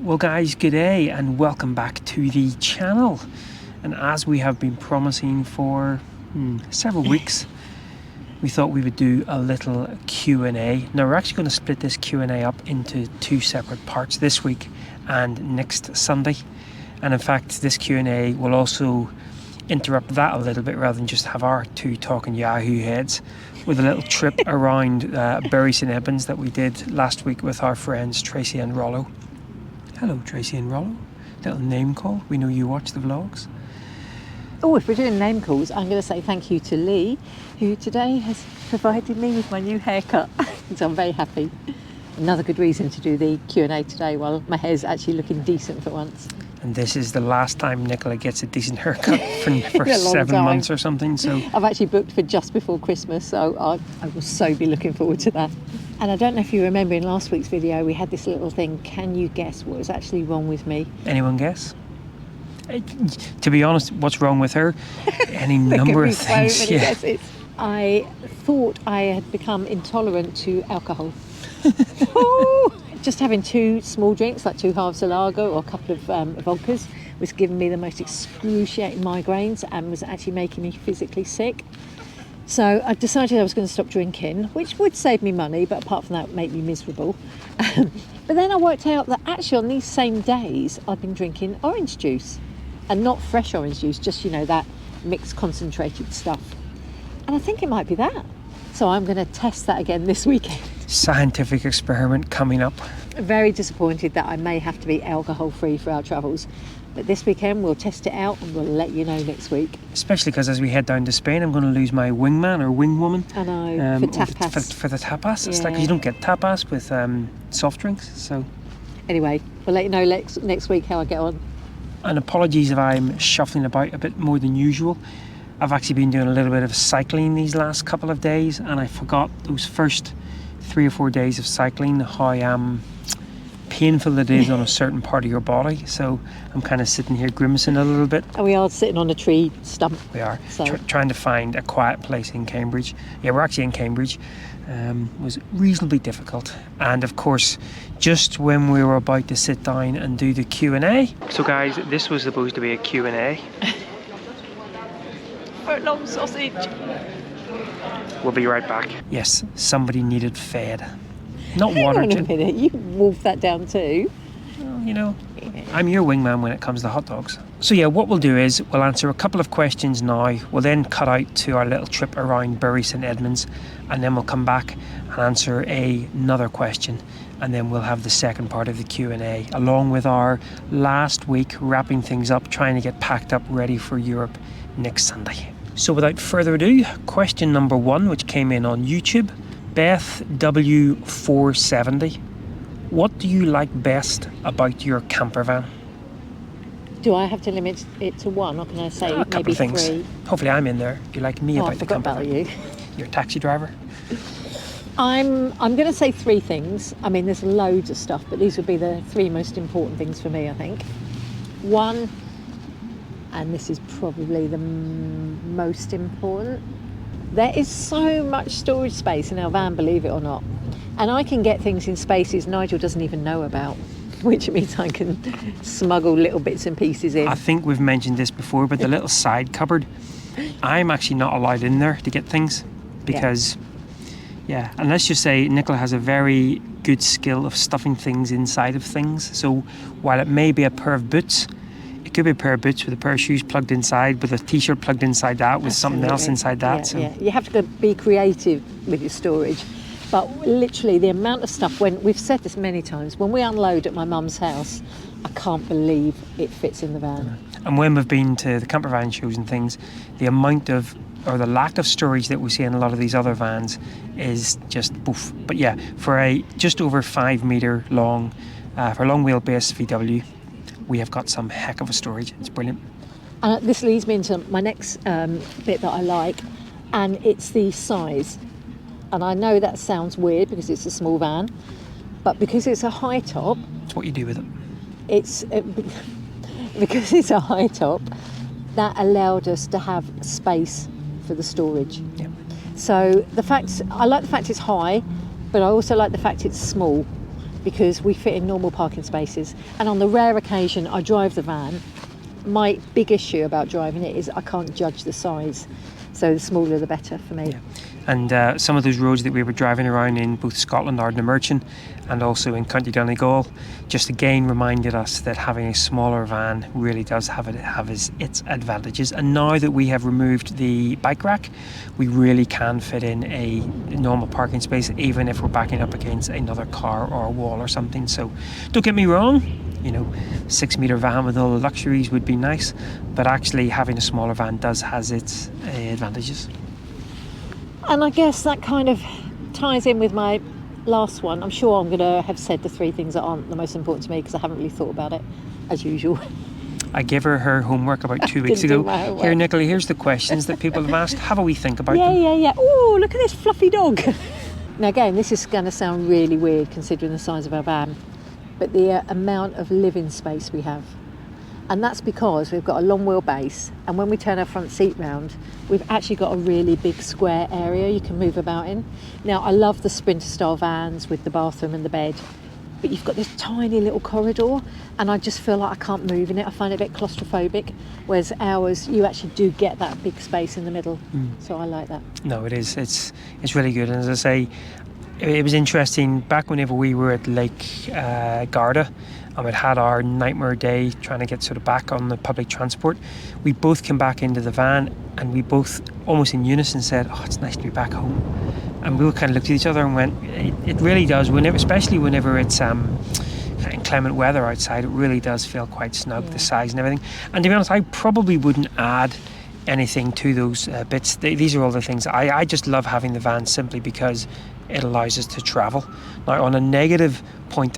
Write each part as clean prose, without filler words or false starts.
Well guys, good day and welcome back to the channel. And as we have been promising for several weeks, we thought we would do a little Q&A. Now we're actually going to split this Q&A up into two separate parts this week and next Sunday. And in fact, this Q&A will also interrupt that a little bit rather than just have our two talking Yahoo heads, with a little trip around Bury St Edmunds that we did last week with our friends Tracy and Rollo. Hello Tracy and Rollo. Little name call. We know you watch the vlogs. Oh, if we're doing name calls, I'm going to say thank you to Lee, who today has provided me with my new haircut. So I'm very happy. Another good reason to do the Q&A today while my hair's actually looking decent for once. And this is the last time Nicola gets a decent haircut for 7 months or something. So I've actually booked for just before Christmas, so I will so be looking forward to that. And I don't know if you remember in last week's video, we had this little thing, can you guess what was actually wrong with me? Anyone guess? To be honest, what's wrong with her? Any number of things. So many guesses. I thought I had become intolerant to alcohol. Just having 2 small drinks, like 2 halves of lager or a couple of vodkas, was giving me the most excruciating migraines and was actually making me physically sick. So I decided I was going to stop drinking, which would save me money, but apart from that, make me miserable. But then I worked out that actually on these same days, I've been drinking orange juice. And not fresh orange juice, just, you know, that mixed concentrated stuff. And I think it might be that. So I'm going to test that again this weekend. Scientific experiment coming up. Very disappointed that I may have to be alcohol free for our travels. But this weekend we'll test it out and we'll let you know next week. Especially because as we head down to Spain, I'm going to lose my wingman or wingwoman. I know, for tapas. For the tapas. Yeah. It's like you don't get tapas with soft drinks. So anyway, we'll let you know next week how I get on. And apologies if I'm shuffling about a bit more than usual. I've actually been doing a little bit of cycling these last couple of days, and I forgot those first 3 or 4 days of cycling how painful it is on a certain part of your body. So I'm kind of sitting here grimacing a little bit. And we are sitting on a tree stump. We are so. Trying to find a quiet place in Cambridge. Yeah, we're actually in Cambridge. Was reasonably difficult, and of course just when we were about to sit down and do the Q&A. So guys, this was supposed to be a Q&A. For a long sausage. We'll be right back. Yes, somebody needed fed. Not Hang water. on a minute, you wolfed that down too. Well, you know, I'm your wingman when it comes to hot dogs. So yeah, what we'll do is we'll answer a couple of questions now. We'll then cut out to our little trip around Bury St Edmunds, and then we'll come back and answer another question, and then we'll have the second part of the Q&A, along with our last week wrapping things up, trying to get packed up ready for Europe next Sunday. So without further ado, question number 1, which came in on YouTube, Beth W470. What do you like best about your camper van? Do I have to limit it to 1, or can I say A couple maybe of things. 3? Hopefully I'm in there. You like me I about the forgot camper about van. you. You're a taxi driver. I'm going to say 3 things. I mean, there's loads of stuff, but these would be the 3 most important things for me, I think. 1, and this is probably the most important, there is so much storage space in our van, believe it or not. And I can get things in spaces Nigel doesn't even know about, which means I can smuggle little bits and pieces in. I think we've mentioned this before, but the little side cupboard, I'm actually not allowed in there to get things because, yeah, and let's just say Nicola has a very good skill of stuffing things inside of things. So while it may be a pair of boots, it could be a pair of boots with a pair of shoes plugged inside, with a t-shirt plugged inside that, with something else inside that. Yeah. You have to be creative with your storage. But literally the amount of stuff, when we've said this many times, when we unload at my mum's house, I can't believe it fits in the van. And when we've been to the camper van shows and things, the amount of, or the lack of storage that we see in a lot of these other vans is just poof. But yeah, for a just over 5 metre long, for a long wheelbase VW, we have got some heck of a storage. It's brilliant. And this leads me into my next bit that I like, and it's the size. And I know that sounds weird because it's a small van, but because it's a high top, It's what you do with it. it's because it's a high top, that allowed us to have space for the storage. Yeah. So I like the fact it's high, but I also like the fact it's small. because we fit in normal parking spaces. And on the rare occasion I drive the van, my big issue about driving it is I can't judge the size. So the smaller the better for me. Yeah. And some of those roads that we were driving around in both Scotland, Ardnamurchan, and also in County Donegal, just again reminded us that having a smaller van really does have its advantages. And now that we have removed the bike rack, we really can fit in a normal parking space, even if we're backing up against another car or a wall or something. So don't get me wrong, 6-metre van with all the luxuries would be nice, but actually having a smaller van has its advantages. And I guess that kind of ties in with my last one. I'm sure I'm going to have said the 3 things that aren't the most important to me because I haven't really thought about it, as usual. I gave her homework about 2 weeks ago. Here, Nicola, here's the questions that people have asked. Have a wee think about them. Yeah. Oh, look at this fluffy dog. Now, again, this is going to sound really weird considering the size of our van, but the amount of living space we have. And that's because we've got a long wheelbase, and when we turn our front seat round, we've actually got a really big square area you can move about in. Now, I love the Sprinter style vans with the bathroom and the bed, but you've got this tiny little corridor, and I just feel like I can't move in it. I find it a bit claustrophobic, whereas ours, you actually do get that big space in the middle. So I like that. No, it is. It's really good. And as I say, it was interesting back whenever we were at Lake Garda, and we'd had our nightmare day trying to get sort of back on the public transport. We both came back into the van, and we both almost in unison said, "Oh, it's nice to be back home." And we all kind of looked at each other and went, "It really does." Especially whenever it's inclement weather outside, it really does feel quite snug, the size and everything. And to be honest, I probably wouldn't add anything to those bits. These are all the things. I just love having the van simply because it allows us to travel. Now, on a negative point,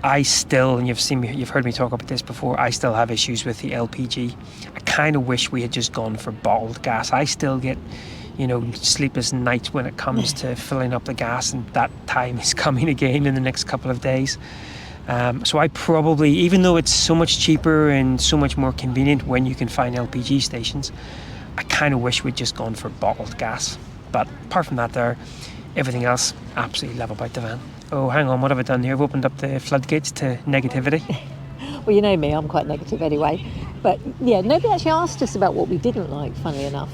I still, and you've heard me talk about this before, I still have issues with the LPG. I kind of wish we had just gone for bottled gas. I still get, sleepless nights when it comes to filling up the gas, and that time is coming again in the next couple of days. So I probably, even though it's so much cheaper and so much more convenient when you can find LPG stations, I kind of wish we'd just gone for bottled gas. But apart from that everything else, absolutely love about the van. Oh, hang on, what have I done here? I've opened up the floodgates to negativity. Well, you know me, I'm quite negative anyway. But yeah, nobody actually asked us about what we didn't like, funnily enough.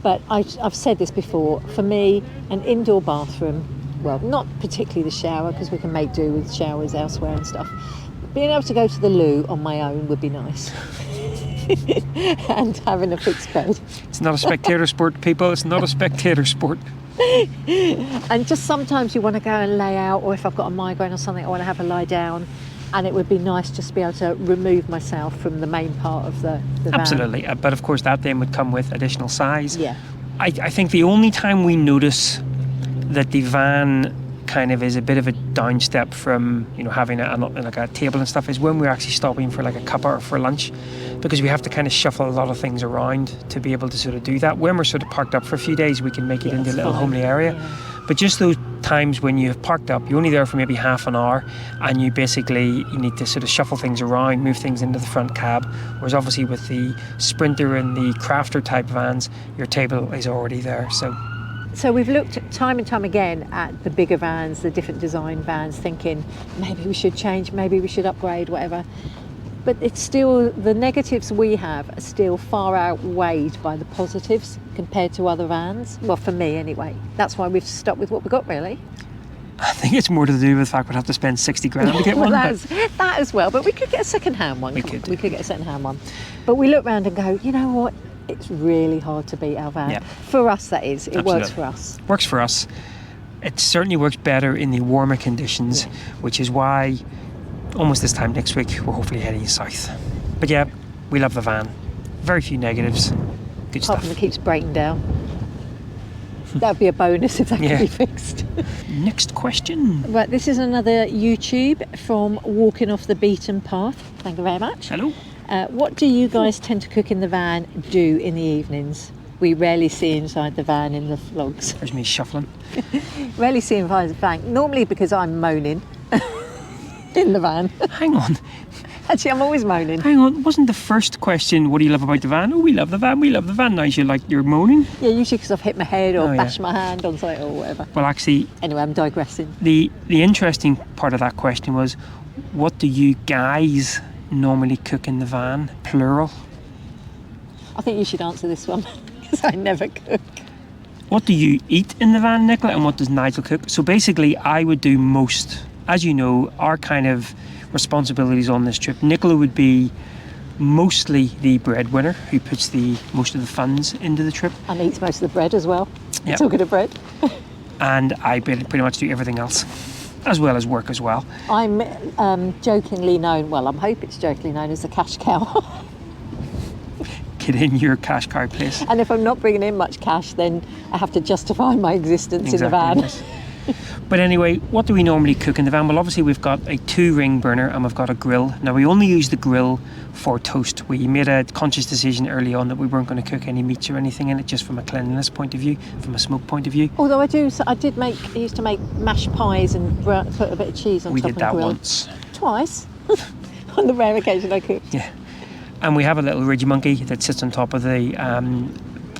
But I've said this before, for me, an indoor bathroom, well, not particularly the shower, because we can make do with showers elsewhere and stuff. Being able to go to the loo on my own would be nice. And having a fixed bed. It's not a spectator sport, people. It's not a spectator sport. And just sometimes you want to go and lay out, or if I've got a migraine or something, I want to have a lie down, and it would be nice just to be able to remove myself from the main part of the van. Absolutely, but of course that then would come with additional size. Yeah. I think the only time we notice that the van kind of is a bit of a downstep from having a table and stuff is when we're actually stopping for like a cuppa or for lunch, because we have to kind of shuffle a lot of things around to be able to sort of do that. When we're sort of parked up for a few days, we can make it into a little homely area. Yeah. But just those times when you have parked up, you're only there for maybe half an hour, and you need to sort of shuffle things around, move things into the front cab. Whereas obviously with the Sprinter and the Crafter type vans, your table is already there. So we've looked time and time again at the bigger vans, the different design vans, thinking maybe we should change, maybe we should upgrade, whatever. But it's still, the negatives we have are still far outweighed by the positives compared to other vans. Well, for me anyway. That's why we've stuck with what we got, really. I think it's more to do with the fact we'd have to spend 60 grand to get one. That as well, but we could get a second-hand one. We could get a second-hand one. But we look around and go, you know what? It's really hard to beat our van. Yep. For us, that is. It Absolutely. Works for us. Works for us. It certainly works better in the warmer conditions, which is why almost this time next week we're hopefully heading south. But yeah, we love the van. Very few negatives. Good stuff. Apart from it keeps breaking down. That would be a bonus if that could be fixed. Next question. Right, this is another YouTube from Walking Off the Beaten Path. Thank you very much. Hello. What do you guys tend to cook in the van do in the evenings? We rarely see inside the van in the vlogs. There's me shuffling. Rarely see inside the van. Normally because I'm moaning in the van. Hang on. Actually, I'm always moaning. Hang on, wasn't the first question, what do you love about the van? Oh, we love the van, we love the van. Now you're moaning. Yeah, usually because I've hit my head or Oh, bashed my hand on something or whatever. Well, actually, Anyway, I'm digressing. the interesting part of that question was, what do you guys normally cook in the van? Plural. I think you should answer this one because I never cook. What do you eat in the van, Nicola, and what does Nigel cook? So basically, I would do most. As you know, our kind of responsibilities on this trip, Nicola would be mostly the breadwinner who puts most of the funds into the trip. And eats most of the bread as well. Yep. Talking of bread. And I pretty much do everything else, as well as work as well. I'm jokingly known, well, I'm hoping it's jokingly known as the cash cow. Get in your cash cow place. And if I'm not bringing in much cash, then I have to justify my existence in the van. Yes. But anyway, what do we normally cook in the van? Well, obviously we've got a 2-ring burner and we've got a grill. Now we only use the grill for toast. We made a conscious decision early on that we weren't going to cook any meats or anything in it, just from a cleanliness point of view, from a smoke point of view. Although I used to make mashed pies and put a bit of cheese on We top did of the that grill. once. Twice. On the rare occasion I cooked. Yeah. And we have a little ridge monkey that sits on top of the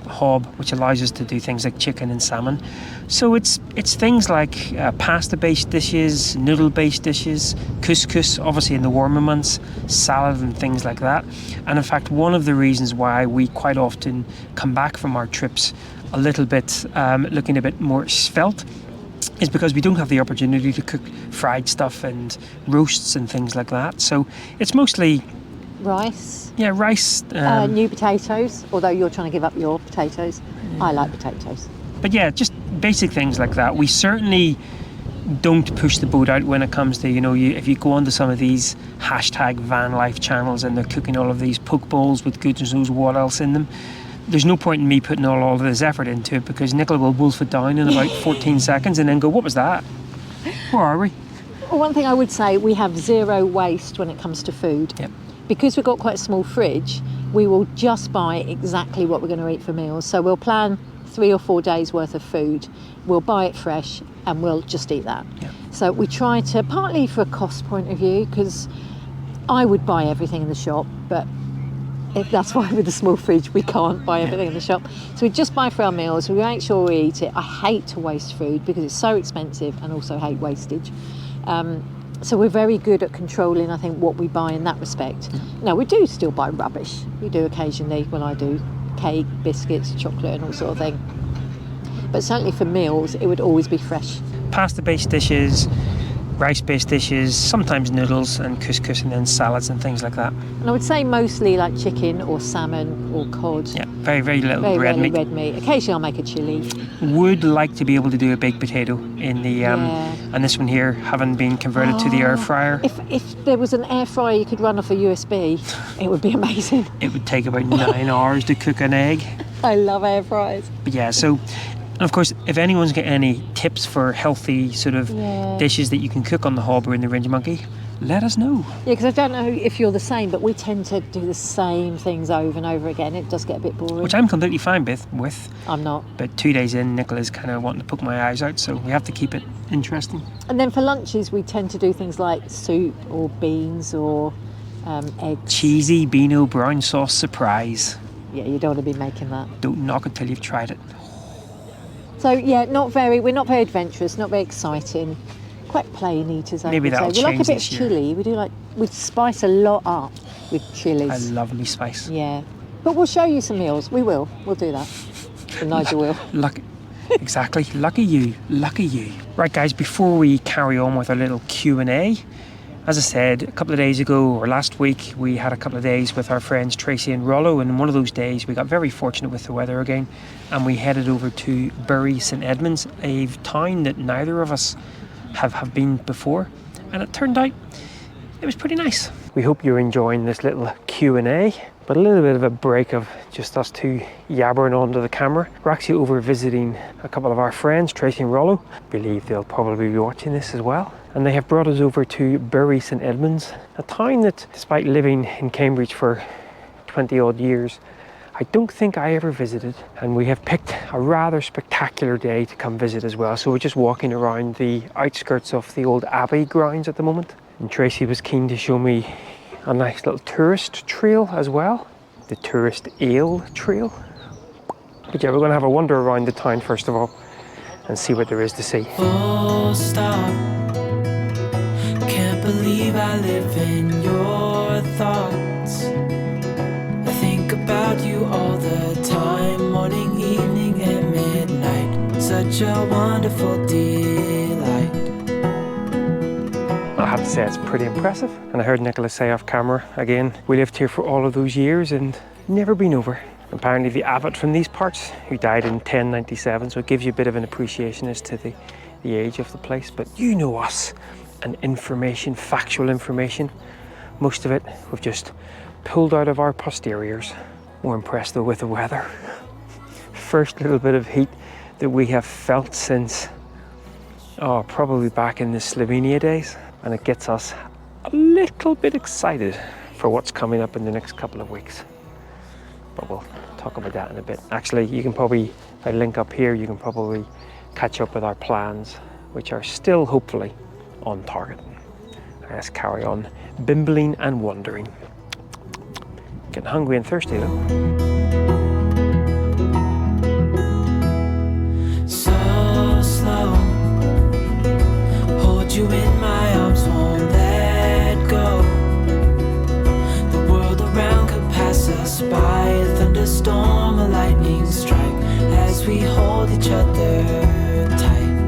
hob, which allows us to do things like chicken and salmon. So it's things like pasta-based dishes, noodle-based dishes, couscous, obviously in the warmer months, salad and things like that. And in fact, one of the reasons why we quite often come back from our trips a little bit looking a bit more svelte is because we don't have the opportunity to cook fried stuff and roasts and things like that. So it's mostly rice. Yeah, rice. New potatoes, although you're trying to give up your potatoes. Yeah. I like potatoes. But yeah, just basic things like that. We certainly don't push the boat out when it comes to, if you go onto some of these hashtag van life channels and they're cooking all of these poke bowls with goodness knows what else in them, there's no point in me putting all of this effort into it because Nicola will wolf it down in about 14 seconds and then go, what was that? Where are we? Well, one thing I would say, we have zero waste when it comes to food. Yep. Because we've got quite a small fridge, we will just buy exactly what we're going to eat for meals. So we'll plan 3 or 4 days worth of food, we'll buy it fresh and we'll just eat that. Yep. So we try to, partly for a cost point of view, because I would buy everything in the shop, but that's why with the small fridge we can't buy everything in the shop. So we just buy for our meals, we make sure we eat it. I hate to waste food because it's so expensive and also hate wastage. So we're very good at controlling, I think, what we buy in that respect. Now, we do still buy rubbish. We do occasionally, when I do cake, biscuits, chocolate and all sort of thing. But certainly for meals, it would always be fresh. Pasta-based dishes, rice-based dishes, sometimes noodles and couscous and then salads and things like that. And I would say mostly like chicken or salmon or cod. Yeah, very, very little very red meat. Red meat. Occasionally I'll make a chilli. Would like to be able to do a baked potato in the and this one here, having been converted to the air fryer. If there was an air fryer you could run off a USB, it would be amazing. It would take about 9 hours to cook an egg. I love air fryers. But yeah, so, and of course, if anyone's got any tips for healthy sort of dishes that you can cook on the hob or in the Ridge Monkey, let us know. Yeah, because I don't know if you're the same, but we tend to do the same things over and over again. It does get a bit boring. Which I'm completely fine with. I'm not. But 2 days in, Nicola's kind of wanting to poke my eyes out, so we have to keep it interesting. And then for lunches, we tend to do things like soup or beans or eggs. Cheesy Beano brown sauce surprise. Yeah, you don't want to be making that. Don't knock it till you've tried it. So yeah, we're not very adventurous, not very exciting. Quite plain eaters, I Maybe would say. that'll We like a change bit of this year. chilli. We spice a lot up with chilies. I love me spice. Yeah, but we'll show you some meals. We'll do that. And Nigel will. Lucky, exactly. Lucky you. Right, guys. Before we carry on with our little Q&A, as I said, a couple of days ago or last week, we had a couple of days with our friends Tracy and Rollo, and one of those days we got very fortunate with the weather again, and we headed over to Bury St Edmunds, a town that neither of us have been before, and it turned out it was pretty nice. We hope you're enjoying this little Q&A, but a little bit of a break of just us two yabbering onto the camera. We're actually over visiting a couple of our friends, Tracy and Rollo. I believe they'll probably be watching this as well. And they have brought us over to Bury St Edmunds, a town that, despite living in Cambridge for 20 odd years, I don't think I ever visited, and we have picked a rather spectacular day to come visit as well. So we're just walking around the outskirts of the old Abbey grounds at the moment, and Tracy was keen to show me a nice little tourist trail as well, the tourist ale trail. But yeah, we're going to have a wander around the town first of all and see what there is to see. Full stop. Can't believe I live in your thoughts. I think about you all the time, morning, evening, and midnight. Such a wonderful delight. I have to say it's pretty impressive. And I heard Nicola say off camera again, we lived here for all of those years and never been over. Apparently the abbot from these parts, who died in 1097, so it gives you a bit of an appreciation as to the age of the place. But you know us, and information, factual information, most of it we've just pulled out of our posteriors. More impressed though with the weather. First little bit of heat that we have felt since, probably back in the Slovenia days. And it gets us a little bit excited for what's coming up in the next couple of weeks. But we'll talk about that in a bit. Actually, you can probably, if I link up here, you can probably catch up with our plans, which are still hopefully on target. Let's carry on bimbling and wandering. Getting hungry and thirsty though. So slow, hold you in my arms, won't let go. The world around could pass us by, a thunderstorm, a lightning strike, as we hold each other tight.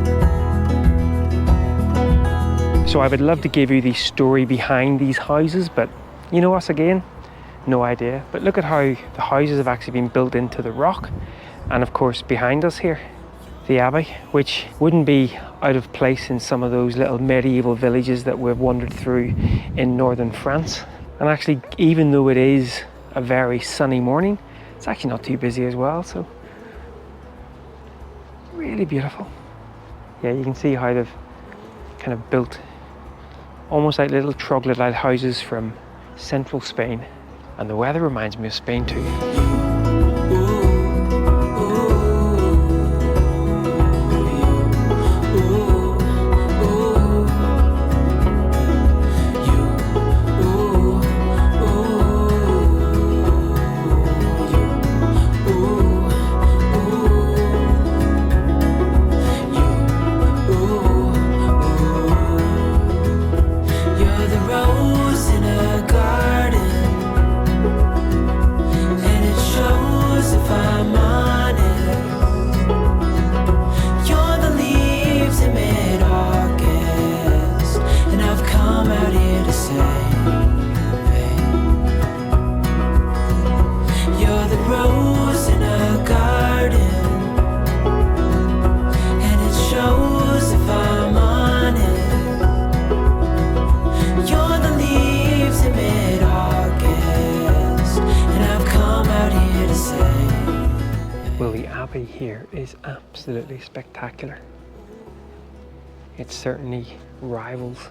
So I would love to give you the story behind these houses, but you know us again, no idea. But look at how the houses have actually been built into the rock. And of course behind us here, the abbey, which wouldn't be out of place in some of those little medieval villages that we've wandered through in northern France. And actually, even though it is a very sunny morning, it's actually not too busy as well, so really beautiful. Yeah, you can see how they've kind of built almost like little troglodyte houses from central Spain. And the weather reminds me of Spain too. Here is absolutely spectacular. It certainly rivals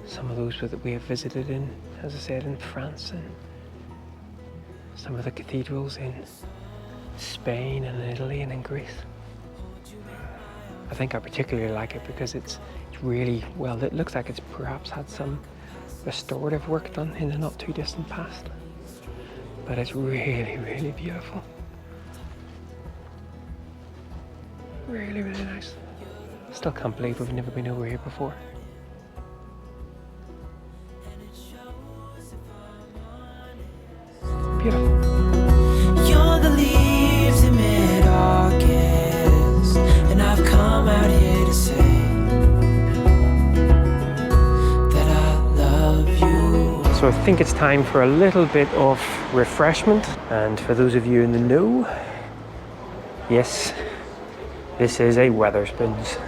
some of those that we have visited in, as I said, in France, and some of the cathedrals in Spain and in Italy and in Greece. I think I particularly like it because it's really well, it looks like it's perhaps had some restorative work done in the not too distant past, but it's really, really beautiful. Really, really nice. Still can't believe we've never been over here before. Beautiful. You're the leaves in mid-August, and I've come out here to say that I love you. So I think it's time for a little bit of refreshment. And for those of you in the know, yes, this is a Wetherspoons,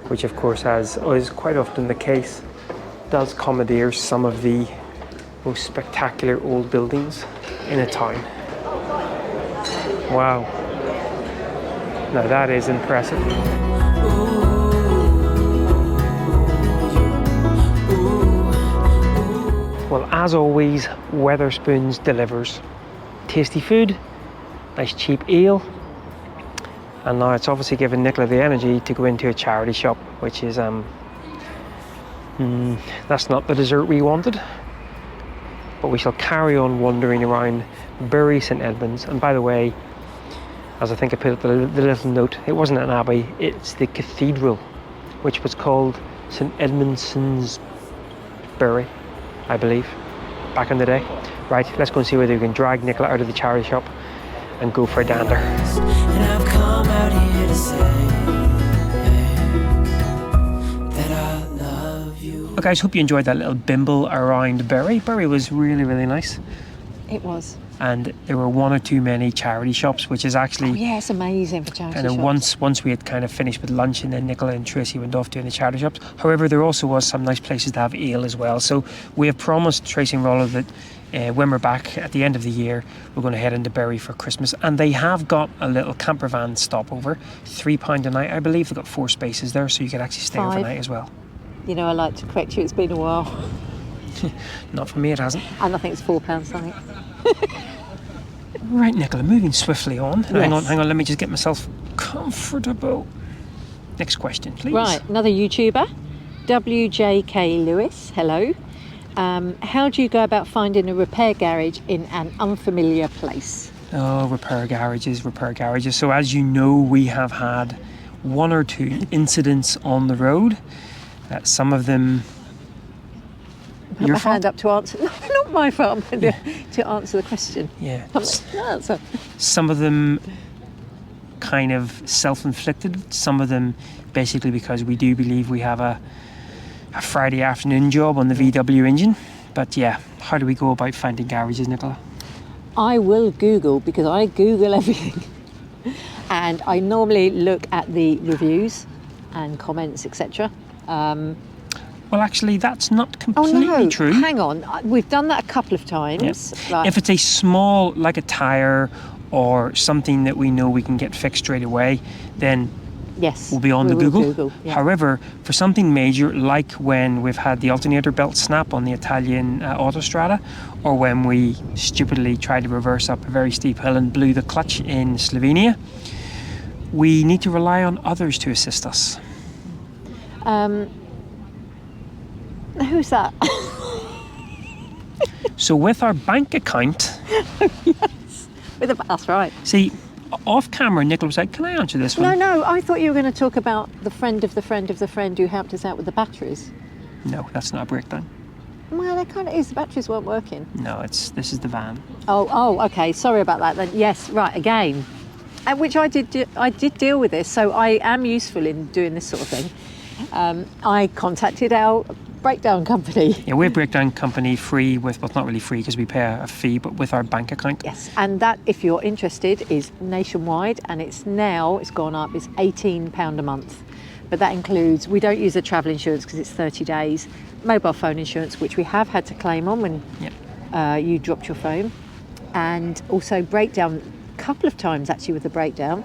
which of course, as is quite often the case, does commandeer some of the most spectacular old buildings in a town. Wow. Now that is impressive. Well, as always, Wetherspoons delivers tasty food, nice cheap ale, and now it's obviously given Nicola the energy to go into a charity shop, which is That's not the dessert we wanted. But we shall carry on wandering around Bury St Edmunds. And by the way, as I think I put it, the little note, it wasn't an abbey, it's the cathedral, which was called St Edmundson's Bury, I believe, back in the day. Right, let's go and see whether we can drag Nicola out of the charity shop and go for a dander. And I've come out here to say that I love you. Okay, guys, hope you enjoyed that little bimble around Bury. Bury was really, really nice. It was. And there were one or two many charity shops, which is actually... Oh, yeah, it's amazing for charity kind of shops. once we had kind of finished with lunch, and then Nicola and Tracy went off doing the charity shops. However, there also was some nice places to have ale as well. So we have promised Tracy and Rollo that when we're back at the end of the year, we're going to head into Bury for Christmas. And they have got a little camper van stopover, £3 a night, I believe. They've got 4 spaces there, so you could actually stay 5. overnight as well. You know, I like to correct you, it's been a while. Not for me, it hasn't. And I think it's £4 something. Right, Nicola, moving swiftly on. Yes. Hang on, let me just get myself comfortable. Next question, please. Right, another YouTuber, WJK Lewis, hello. How do you go about finding a repair garage in an unfamiliar place? Oh, repair garages. So as you know, we have had 1 or 2 incidents on the road. Some of them... Put my hand up to answer. No, not my fault. To answer the question. Yeah. No, sorry. Some of them kind of self-inflicted. Some of them basically because we do believe we have a Friday afternoon job on the VW engine. But yeah, how do we go about finding garages, Nicola? I will Google, because I Google everything. And I normally look at the reviews and comments, etc. Well, actually, that's not completely true. Hang on. We've done that a couple of times. Yeah. Right. If it's a small, like a tyre or something that we know we can get fixed straight away, then yes, we'll be on we the will Google. Yeah. However, for something major, like when we've had the alternator belt snap on the Italian autostrada, or when we stupidly tried to reverse up a very steep hill and blew the clutch in Slovenia, we need to rely on others to assist us. Who's that? So with our bank account... Yes, that's right. See, off camera, Nicola was like, can I answer this one? No, I thought you were going to talk about the friend of the friend of the friend who helped us out with the batteries. No, that's not a breakdown. Well, it kind of is. The batteries weren't working. No, this is the van. Oh, okay. Sorry about that then. Yes, right, again. Which I did deal with this, so I am useful in doing this sort of thing. I contacted our breakdown company. Yeah, we're a breakdown company free with, well, it's not really free because we pay a fee, but with our bank account. Yes, and that, if you're interested, is nationwide, and it's gone up, it's £18 a month. But that includes, we don't use the travel insurance because it's 30 days, mobile phone insurance, which we have had to claim on when you dropped your phone, and also breakdown, a couple of times actually with the breakdown.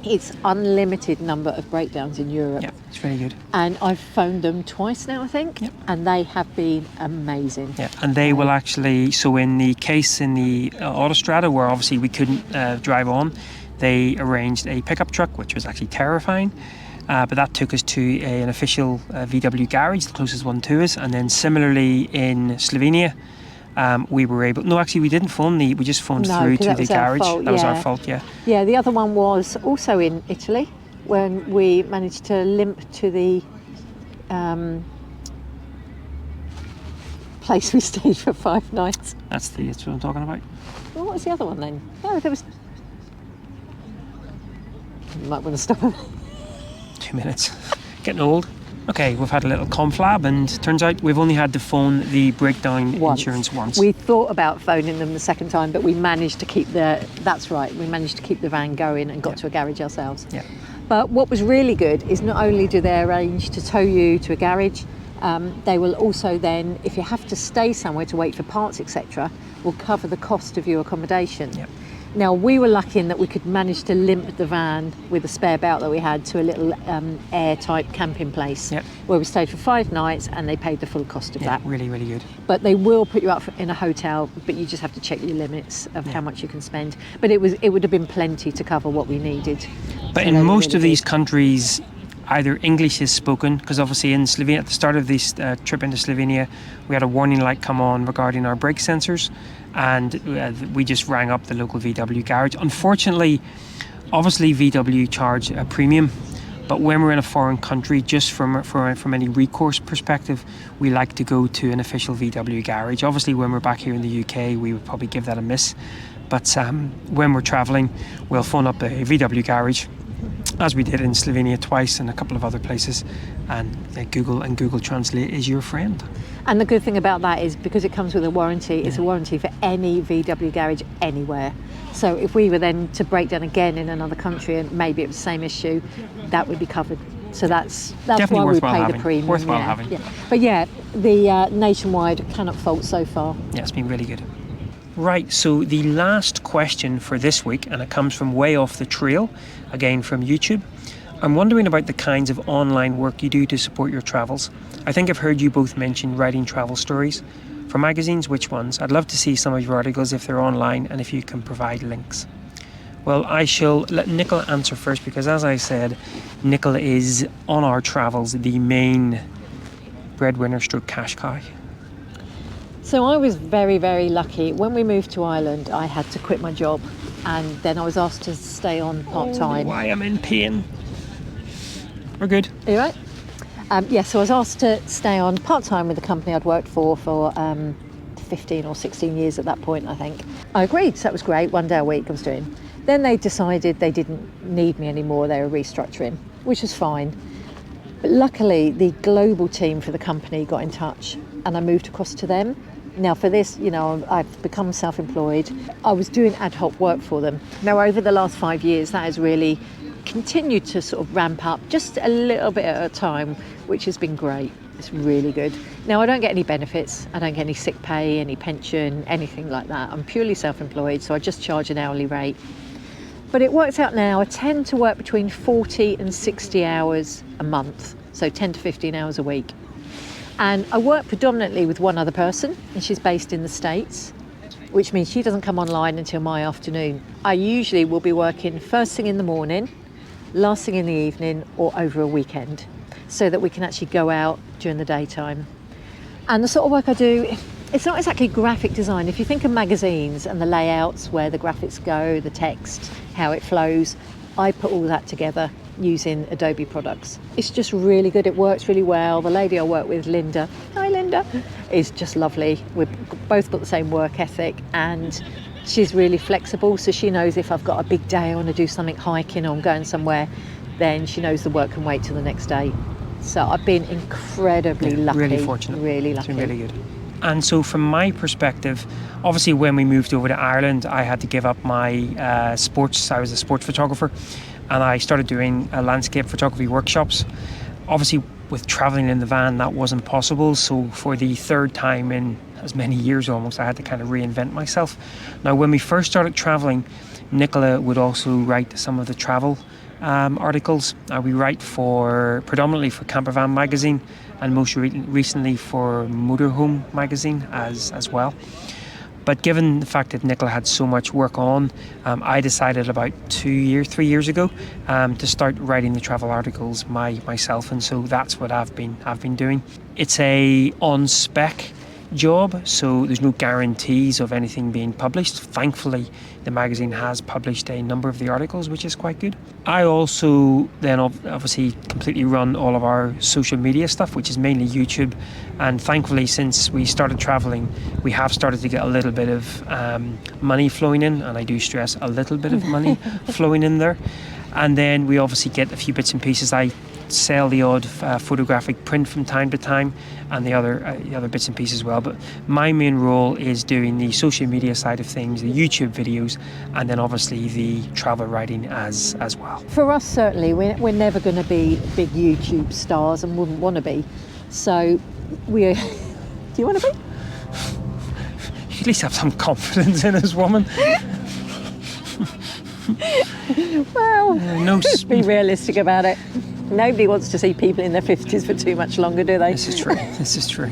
It's unlimited number of breakdowns in Europe. Yeah, it's really good. And I've phoned them twice now, I think, and they have been amazing. Yeah, and they will actually, so in the case in the autostrada where obviously we couldn't drive on, they arranged a pickup truck, which was actually terrifying. But that took us to an official VW garage, the closest one to us. And then similarly in Slovenia, we were able... No, actually, we didn't phone we just phoned through to the garage. That was our fault, yeah. Yeah, the other one was also in Italy, when we managed to limp to the place we stayed for 5 nights. That's what I'm talking about. Well, what was the other one then? No, there was... You might want to stop. 2 minutes. Getting old. Okay, we've had a little conflab, and turns out we've only had to phone the breakdown insurance once. We thought about phoning them the second time, but we managed to keep that's right, we managed to keep the van going and got to a garage ourselves. Yeah. But what was really good is not only do they arrange to tow you to a garage, they will also then, if you have to stay somewhere to wait for parts, etc., will cover the cost of your accommodation. Yeah. Now, we were lucky in that we could manage to limp the van with a spare belt that we had to a little air-type camping place where we stayed for 5 nights, and they paid the full cost of that. Really, really good. But they will put you up in a hotel, but you just have to check your limits of how much you can spend. But it would have been plenty to cover what we needed. But so in most of these countries, either English is spoken, because obviously in Slovenia, at the start of this trip into Slovenia, we had a warning light come on regarding our brake sensors, and we just rang up the local VW garage. Unfortunately, obviously VW charge a premium, but when we're in a foreign country, just from any recourse perspective, we like to go to an official VW garage. Obviously, when we're back here in the UK, we would probably give that a miss. But when we're travelling, we'll phone up a VW garage, as we did in Slovenia twice and a couple of other places, and Google Translate is your friend. And the good thing about that is because it comes with a warranty, it's a warranty for any VW garage anywhere. So if we were then to break down again in another country and maybe it was the same issue, that would be covered. So that's Definitely why we pay having. the premium. Worthwhile having. Yeah. But yeah, the nationwide cannot fault so far. Yeah, it's been really good. Right, so the last question for this week, and it comes from way off the trail, again from YouTube. I'm wondering about the kinds of online work you do to support your travels. I think I've heard you both mention writing travel stories. For magazines, which ones? I'd love to see some of your articles if they're online and if you can provide links. Well, I shall let Nicola answer first, because as I said, Nicola is, on our travels, the main breadwinner stroke cash cow. So I was very, very lucky. When we moved to Ireland, I had to quit my job, and then I was asked to stay on part-time. Oh, I am in pain. We're good. Are you right? So I was asked to stay on part-time with the company I'd worked for 15 or 16 years at that point, I think. I agreed, so that was great. 1 day a week I was doing. Then they decided they didn't need me anymore. They were restructuring, which was fine. But luckily, the global team for the company got in touch, and I moved across to them. Now for this, I've become self-employed. I was doing ad hoc work for them. Now over the last 5 years, that has really continued to sort of ramp up just a little bit at a time, which has been great. It's really good. Now I don't get any benefits. I don't get any sick pay, any pension, anything like that. I'm purely self-employed, so I just charge an hourly rate. But it works out now, I tend to work between 40 and 60 hours a month, so 10 to 15 hours a week. And I work predominantly with one other person, and she's based in the States, which means she doesn't come online until my afternoon. I usually will be working first thing in the morning, last thing in the evening, or over a weekend, so that we can actually go out during the daytime. And the sort of work I do, it's not exactly graphic design. If you think of magazines and the layouts, where the graphics go, the text, how it flows, I put all that together using Adobe products. It's just really good. It works really well. The lady I work with, Linda, hi Linda, is just lovely. We've both got the same work ethic, and she's really flexible. So she knows if I've got a big day, I want to do something hiking or I'm going somewhere, then she knows the work can wait till the next day. So I've been incredibly lucky. Really fortunate. Really lucky. It's been really good. And so from my perspective, obviously when we moved over to Ireland, I had to give up my sports. I was a sports photographer, and I started doing landscape photography workshops. Obviously with traveling in the van, that wasn't possible. So for the third time in as many years almost, I had to kind of reinvent myself. Now, when we first started traveling, Nicola would also write some of the travel articles. We write predominantly for Campervan magazine, and most recently for Motorhome magazine as well. But given the fact that Nicola had so much work on, I decided about 3 years ago to start writing the travel articles myself, and so that's what I've been doing. It's a on-spec job, so there's no guarantees of anything being published. Thankfully, the magazine has published a number of the articles, which is quite good. I also then obviously completely run all of our social media stuff, which is mainly YouTube, and thankfully since we started traveling, we have started to get a little bit of money flowing in, and I do stress a little bit of money flowing in there. And then we obviously get a few bits and pieces. I sell the odd photographic print from time to time, and the other bits and pieces as well. But my main role is doing the social media side of things, the YouTube videos, and then obviously the travel writing as well. For us, certainly, we're never going to be big YouTube stars and wouldn't want to be. So do you want to be? You at least have some confidence in us, woman. Well, let's be realistic about it. Nobody wants to see people in their 50s for too much longer, do they? This is true.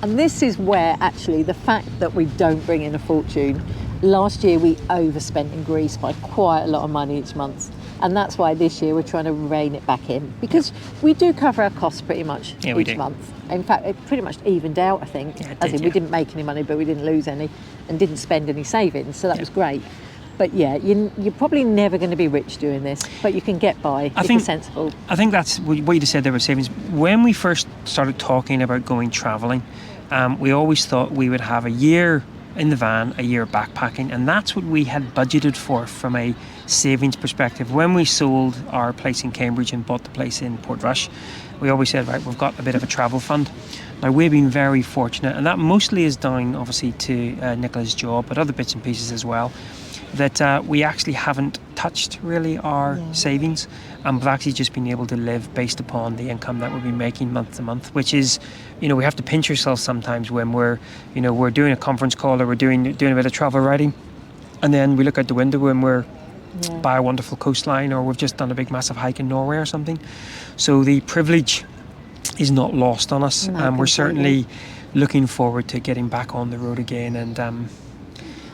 And this is where actually the fact that we don't bring in a fortune. Last year we overspent in Greece by quite a lot of money each month. And that's why this year we're trying to rein it back in, because we do cover our costs pretty much each month. In fact, it pretty much evened out, I think. We didn't make any money, but we didn't lose any, and didn't spend any savings, so that was great. But yeah, you're probably never going to be rich doing this, but you can get by if you're sensible. I think that's what you just said there about savings. When we first started talking about going travelling, we always thought we would have a year in the van, a year backpacking, and that's what we had budgeted for from a savings perspective. When we sold our place in Cambridge and bought the place in Portrush, we always said, right, we've got a bit of a travel fund. Now, we've been very fortunate, and that mostly is down obviously to Nicola's job, but other bits and pieces as well, that we actually haven't touched really our savings, and we've actually just been able to live based upon the income that we'll be making month to month, which is, we have to pinch ourselves sometimes when we're doing a conference call, or we're doing a bit of travel writing, and then we look out the window and we're by a wonderful coastline, or we've just done a big massive hike in Norway or something. So the privilege is not lost on us, and we're certainly looking forward to getting back on the road again, and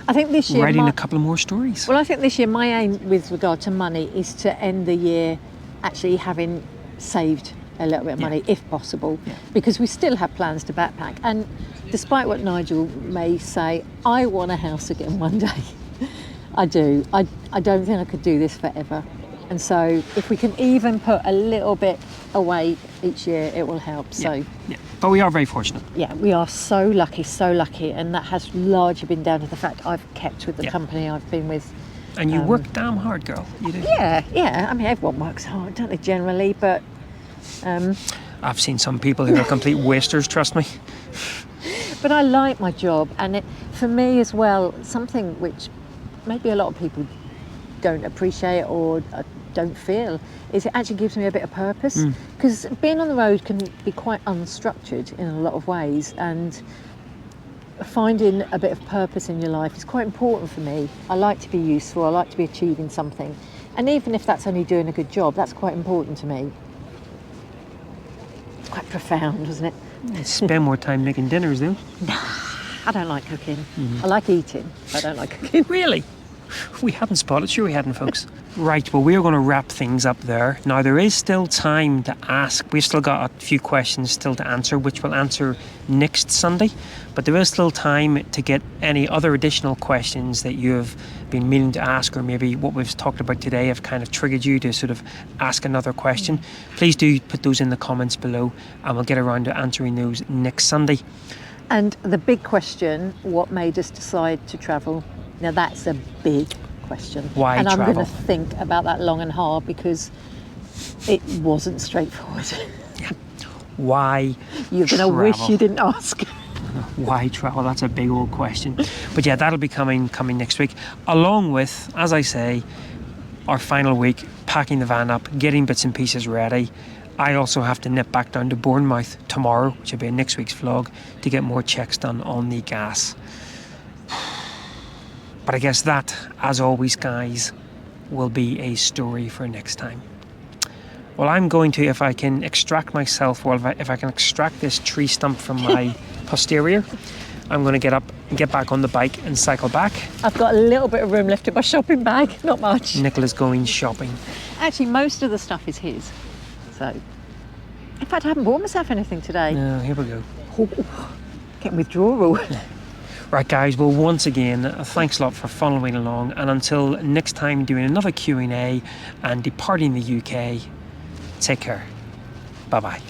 I think this year writing a couple of more stories. Well, I think this year my aim with regard to money is to end the year actually having saved a little bit of money, if possible, because we still have plans to backpack. And despite what Nigel may say, I want a house again one day. I do. I don't think I could do this forever. And so if we can even put a little bit away each year, it will help. But we are very fortunate. Yeah, we are so lucky, and that has largely been down to the fact I've kept with the company I've been with. And you work damn hard, girl. You do. Yeah. I mean, everyone works hard, don't they, generally? But I've seen some people who are complete wasters, trust me. But I like my job, and it, for me as well, something which maybe a lot of people don't appreciate or don't feel, is it actually gives me a bit of purpose, because being on the road can be quite unstructured in a lot of ways, and finding a bit of purpose in your life is quite important for me. I like to be useful, I like to be achieving something, and even if that's only doing a good job, that's quite important to me. It's quite profound, isn't it? Spend more time making dinners though. I don't like cooking. I like eating, I don't like cooking. Really? We hadn't spotted, sure we hadn't, folks. Right, well, we're going to wrap things up there. Now, there is still time to ask. We've still got a few questions still to answer, which we'll answer next Sunday. But there is still time to get any other additional questions that you have been meaning to ask, or maybe what we've talked about today have kind of triggered you to sort of ask another question. Please do put those in the comments below, and we'll get around to answering those next Sunday. And the big question, what made us decide to travel? Now, that's a big question. Why and travel? I'm going to think about that long and hard, because it wasn't straightforward. Why You're going to wish you didn't ask. Why travel? That's a big old question. But yeah, that'll be coming next week, along with, as I say, our final week, packing the van up, getting bits and pieces ready. I also have to nip back down to Bournemouth tomorrow, which will be in next week's vlog, to get more checks done on the gas. But I guess that, as always, guys, will be a story for next time. Well, I'm going to, if I can extract myself, if I can extract this tree stump from my posterior, I'm going to get up and get back on the bike and cycle back. I've got a little bit of room left in my shopping bag, not much. Nicola's going shopping. Actually, most of the stuff is his. So, in fact, I haven't bought myself anything today. No, here we go. Getting withdrawal. Right, guys, well, once again, thanks a lot for following along, and until next time doing another Q&A and departing the UK, take care. Bye-bye.